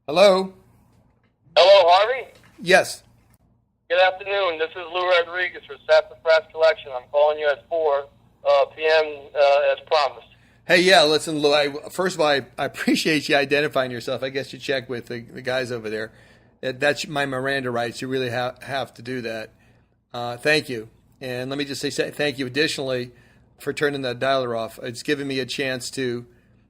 Hello? Hello, Harvey. Yes. Good afternoon. This is Lou Rodriguez for Sassafras Collection. I'm calling you at 4 p.m. As promised. Hey, yeah, listen, Lou, first of all, I appreciate you identifying yourself. I guess you check with the guys over there. That's my Miranda rights. You really have to do that. Thank you. And let me just say thank you additionally for turning that dialer off. It's given me a chance to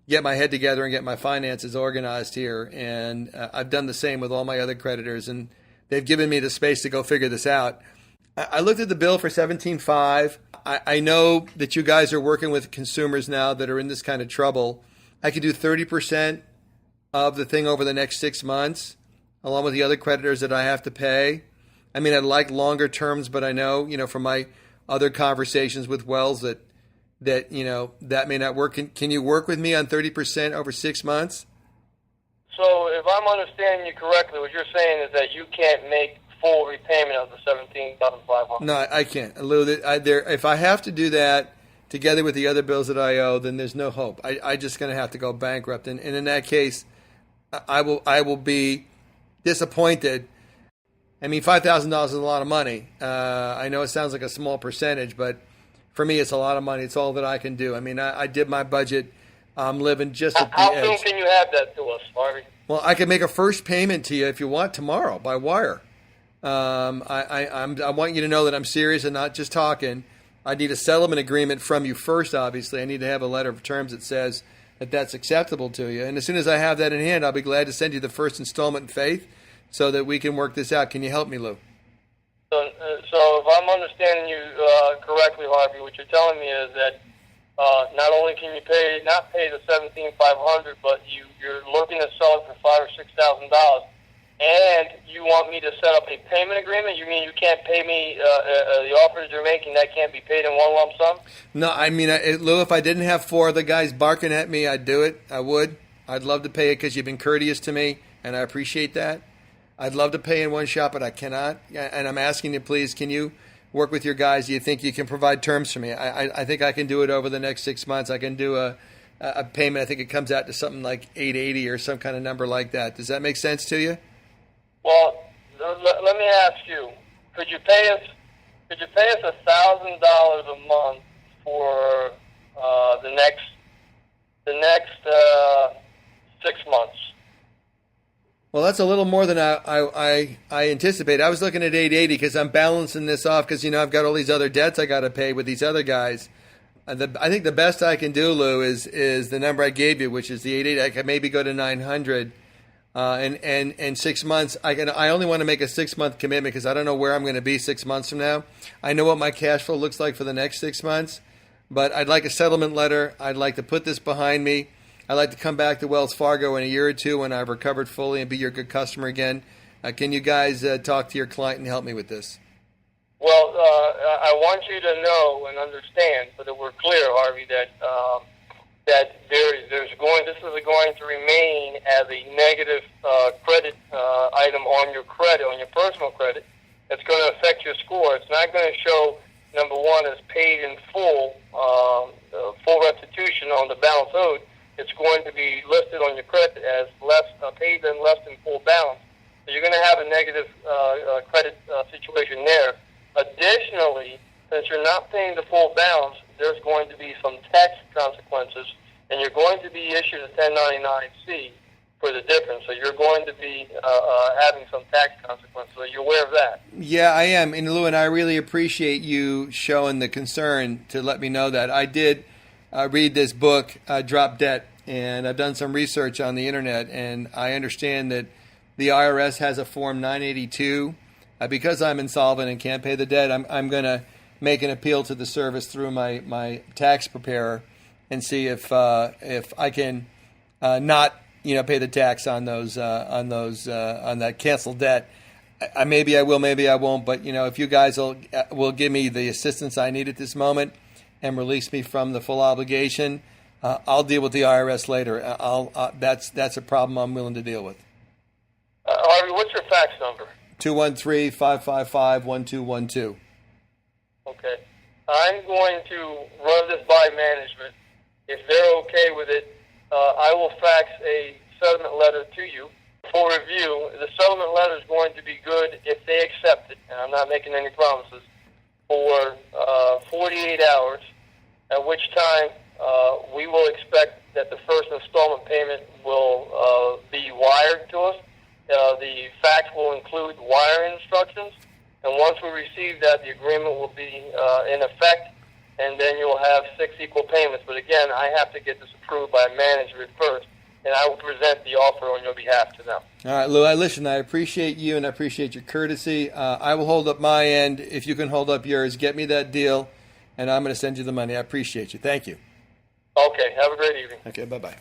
get my head together and get my finances organized here. And I've done the same with all my other creditors, and they've given me the space to go figure this out. I looked at the bill for 17.5. I know that you guys are working with consumers now that are in this kind of trouble. I could do 30% of the thing over the next 6 months, along with the other creditors that I have to pay. I mean, I'd like longer terms, but I know, from my other conversations with Wells that that may not work. Can you work with me on 30% over 6 months? So if I'm understanding you correctly, what you're saying is that you can't make full repayment of the $17,500. No, I can't. Lou, if I have to do that together with the other bills that I owe, then there's no hope. I just going to have to go bankrupt. And in that case, I will be disappointed. I mean, $5,000 is a lot of money. I know it sounds like a small percentage, but for me, it's a lot of money. It's all that I can do. I mean, I did my budget. I'm living just at the edge. How soon can you have that to us, Harvey? Well, I can make a first payment to you if you want tomorrow by wire. I want you to know that I'm serious and not just talking. I need a settlement agreement from you first, obviously. I need to have a letter of terms that says that that's acceptable to you. And as soon as I have that in hand, I'll be glad to send you the first installment in faith so that we can work this out. Can you help me, Lou? So if I'm understanding you correctly, Harvey, what you're telling me is that not only can you not pay the $17,500, but you're looking to sell it for $5,000 or $6,000, and you want me to set up a payment agreement. You mean you can't pay me the offers you're making? That can't be paid in one lump sum? No, I mean, Lou, if I didn't have four of the guys barking at me, I'd do it. I would. I'd love to pay it because you've been courteous to me, and I appreciate that. I'd love to pay in one shot, but I cannot. And I'm asking you, please, can you work with your guys? Do you think you can provide terms for me? I think I can do it over the next 6 months. I can do a payment. I think it comes out to something like $880 or some kind of number like that. Does that make sense to you? Well, let me ask you: Could you pay us $1,000 a month for the next 6 months? Well, that's a little more than I anticipated. I was looking at $880 because I'm balancing this off because I've got all these other debts I got to pay with these other guys. I think the best I can do, Lou, is the number I gave you, which is the $880. I could maybe go to $900. And 6 months, I only want to make a 6 month commitment because I don't know where I'm going to be 6 months from now. I know what my cash flow looks like for the next 6 months, but I'd like a settlement letter. I'd like to put this behind me. I'd like to come back to Wells Fargo in a year or two when I've recovered fully and be your good customer again. Can you guys talk to your client and help me with this? Well, I want you to know and understand, so that we're clear, Harvey, that this is going to remain as a negative credit item on your credit, on your personal credit. It's going to affect your score. It's not going to show, number one, as paid in full, full restitution on the balance owed. It's going to be listed on your credit as paid and less than full balance. So you're going to have a negative credit situation there. Additionally, since you're not paying the full balance, there's going to be some tax consequences, and you're going to be issued a 1099-C for the difference. So you're going to be having some tax consequences. So you're aware of that? Yeah, I am. And Lou, and I really appreciate you showing the concern to let me know that. I did read this book, Drop Debt, and I've done some research on the internet, and I understand that the IRS has a Form 982. Because I'm insolvent and can't pay the debt, I'm going to make an appeal to the service through my tax preparer and see if I can not pay the tax on that canceled debt. Maybe I will, maybe I won't. But if you guys will give me the assistance I need at this moment and release me from the full obligation, I'll deal with the IRS later. That's a problem I'm willing to deal with. Harvey, what's your fax number? 213-555-1212. Okay. I'm going to run this by management. If they're okay with it, I will fax a settlement letter to you for review. The settlement letter is going to be good if they accept it, and I'm not making any promises, for 48 hours, at which time we will expect that the first installment payment will be wired to us. The fax will include wiring instructions, and once we receive that, the agreement will be in effect, and then you'll have 6 equal payments. But again, I have to get this approved by management first, and I will present the offer on your behalf to them. All right, Lou, listen, I appreciate you and I appreciate your courtesy. I will hold up my end. If you can hold up yours, get me that deal, and I'm going to send you the money. I appreciate you. Thank you. Okay, have a great evening. Okay, bye-bye.